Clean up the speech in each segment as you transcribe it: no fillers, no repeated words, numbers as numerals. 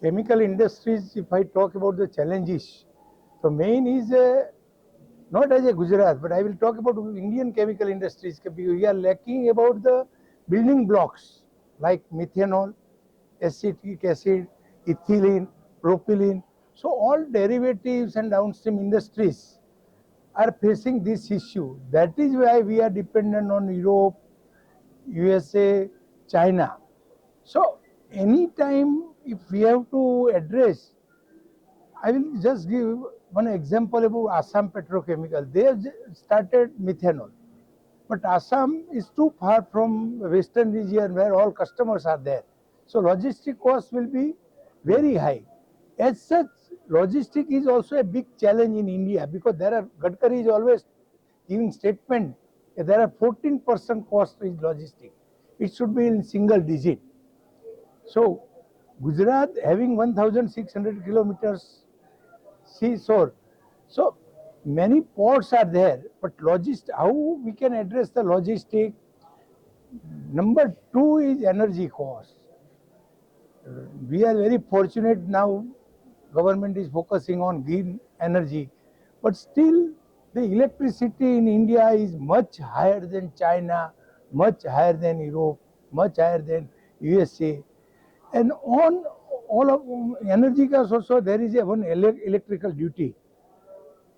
chemical industries, if I talk about the challenges, the main is not as a Gujarat, but I will talk about Indian chemical industries. We are lacking about the building blocks like methanol, acetic acid, ethylene, propylene. So all derivatives and downstream industries are facing this issue. That is why we are dependent on Europe, USA, China. So anytime if we have to address, I will just give one example about Assam Petrochemical. They have started methanol. But Assam is too far from the western region where all customers are there. So logistic cost will be very high. As such, logistic is also a big challenge in India because there are Gadkari is always giving statement that there are 14% cost is logistic. It should be in single digit. So Gujarat having 1,600 kilometers seashore. So many ports are there, but how we can address the logistic? Number two is energy cost. We are very fortunate now. Government is focusing on green energy, but still the electricity in India is much higher than China, much higher than Europe, much higher than USA. And on all of energy costs also there is a one electrical duty.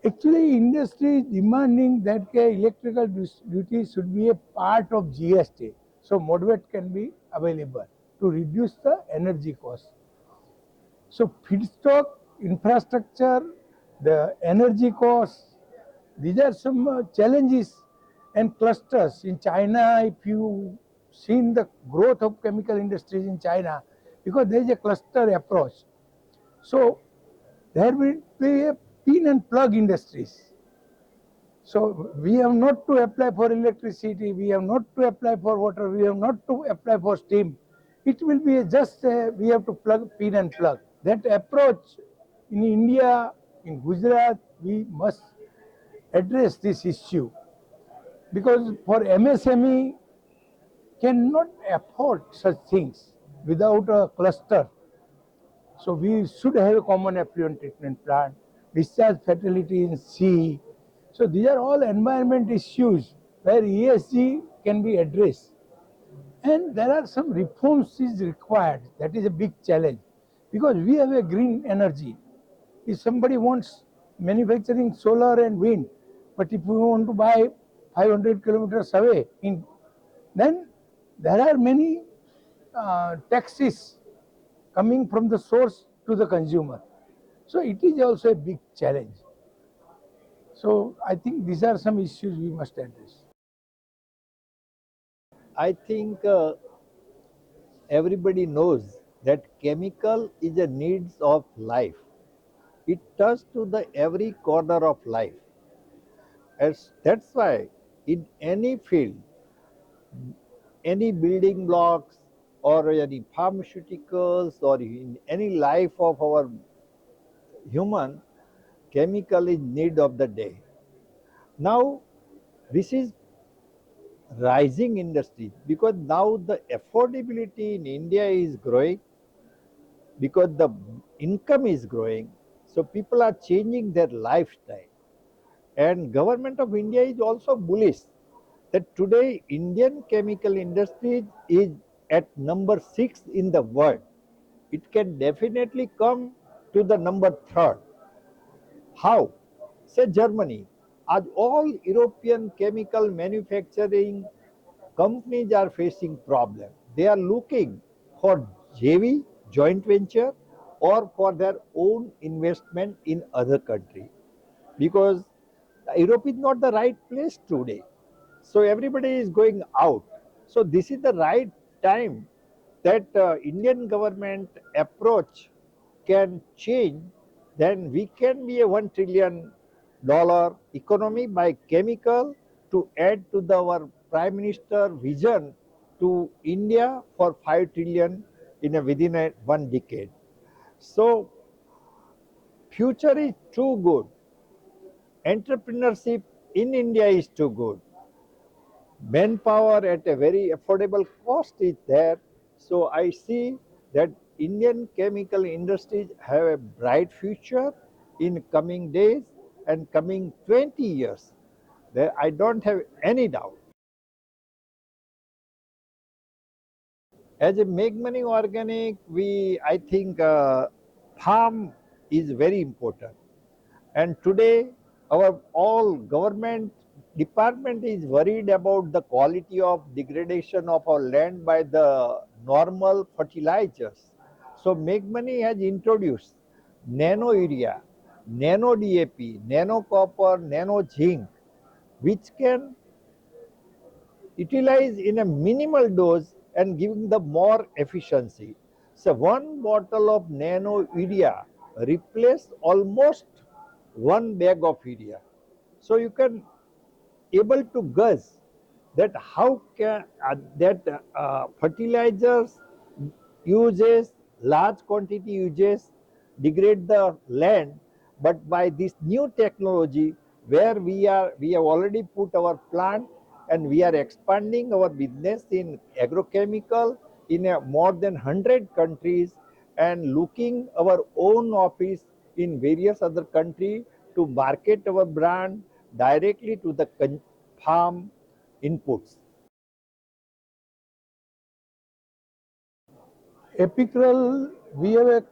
Actually, industry is demanding that electrical duty should be a part of GST. So moderate can be available to reduce the energy cost. So feedstock, infrastructure, the energy costs, these are some challenges and clusters. In China, if you seen the growth of chemical industries in China, because there is a cluster approach. So there will be a pin and plug industries. So we have not to apply for electricity, we have not to apply for water, we have not to apply for steam. It will be we have to plug, pin and plug. That approach in India, in Gujarat, we must address this issue. Because for MSME cannot afford such things without a cluster. So we should have a common effluent treatment plant, discharge fatality in sea. So these are all environment issues where ESG can be addressed. And there are some reforms is required. That is a big challenge because we have a green energy. If somebody wants manufacturing solar and wind, but if we want to buy 500 kilometers away, then there are many taxes coming from the source to the consumer. So it is also a big challenge. So I think these are some issues we must address. I think everybody knows that chemical is a needs of life. It touches to the every corner of life. As that's why in any field, any building blocks or any pharmaceuticals or in any life of our human, chemical is need of the day. Now this is rising industry because now the affordability in India is growing because the income is growing, so people are changing their lifestyle. And government of India is also bullish that today Indian chemical industry is at number 6 in the world. It can definitely come to the number 3rd. How? Say Germany. As all European chemical manufacturing companies are facing problem. They are looking for JV, joint venture, or for their own investment in other country because Europe is not the right place today. So everybody is going out. So this is the right time that Indian government approach can change. Then we can be a $1 trillion economy by chemical to add to our Prime Minister vision to India for 5 trillion within one decade. So future is too good. Entrepreneurship in India is too good. Manpower at a very affordable cost is there. So I see that Indian chemical industries have a bright future in coming days and coming 20 years. I don't have any doubt. As a Meghmani organic, I think farm is very important. And today, our all government department is worried about the quality of degradation of our land by the normal fertilizers. So Meghmani has introduced nano urea, nano DAP, nano copper, nano zinc, which can utilize in a minimal dose and giving the more efficiency. So one bottle of nano urea replace almost one bag of urea. So you can able to guess that how can that fertilizers uses large quantity uses degrade the land, but by this new technology where we have already put our plant and we are expanding our business in agrochemical in more than 100 countries and looking our own office in various other countries to market our brand directly to the farm inputs. Apical, we have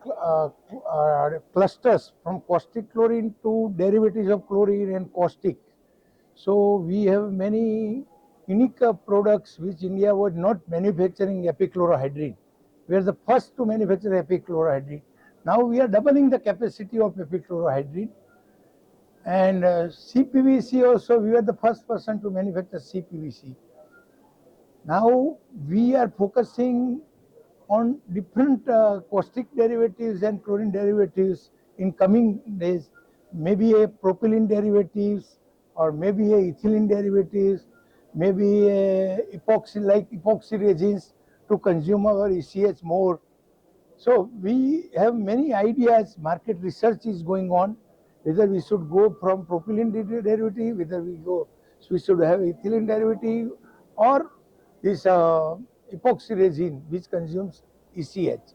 clusters from caustic chlorine to derivatives of chlorine and caustic. So we have many unique products which India was not manufacturing epichlorohydrin. We are the first to manufacture epichlorohydrin. Now we are doubling the capacity of epichlorohydrin. And CPVC also, we were the first person to manufacture CPVC. Now we are focusing on different caustic derivatives and chlorine derivatives in coming days, maybe a propylene derivatives or maybe a ethylene derivatives, maybe a epoxy like epoxy resins to consume our ECH more. So we have many ideas, market research is going on, whether we should go from propylene derivative, we should have ethylene derivative or this epoxy resin which consumes ECH.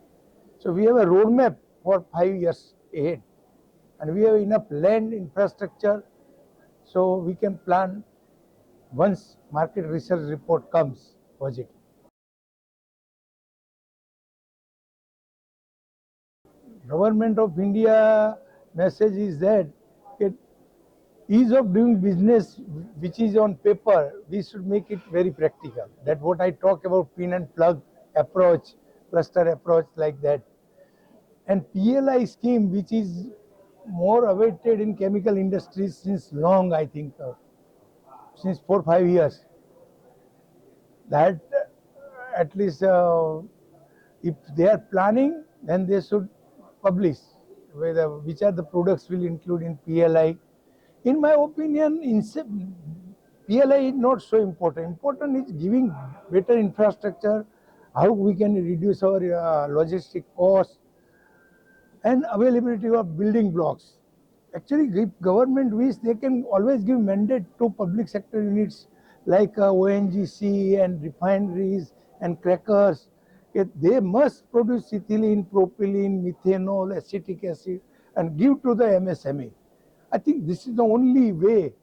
So we have a roadmap for 5 years ahead and we have enough land infrastructure so we can plan once market research report comes positive. Government of India message is that it, ease of doing business which is on paper, we should make it very practical. That what I talk about pin and plug approach, cluster approach like that. And PLI scheme which is more awaited in chemical industries since long, I think, since 4 5 years. That at least if they are planning, then they should publish whether which are the products will include in PLI. In my opinion, PLI is not so important. Important is giving better infrastructure, how we can reduce our logistic costs and availability of building blocks. Actually, if government wish, they can always give mandate to public sector units like ONGC and refineries and crackers. They must produce ethylene, propylene, methanol, acetic acid and give to the MSME. I think this is the only way.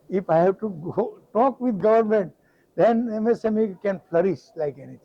If I have to go talk with government, then MSME can flourish like anything.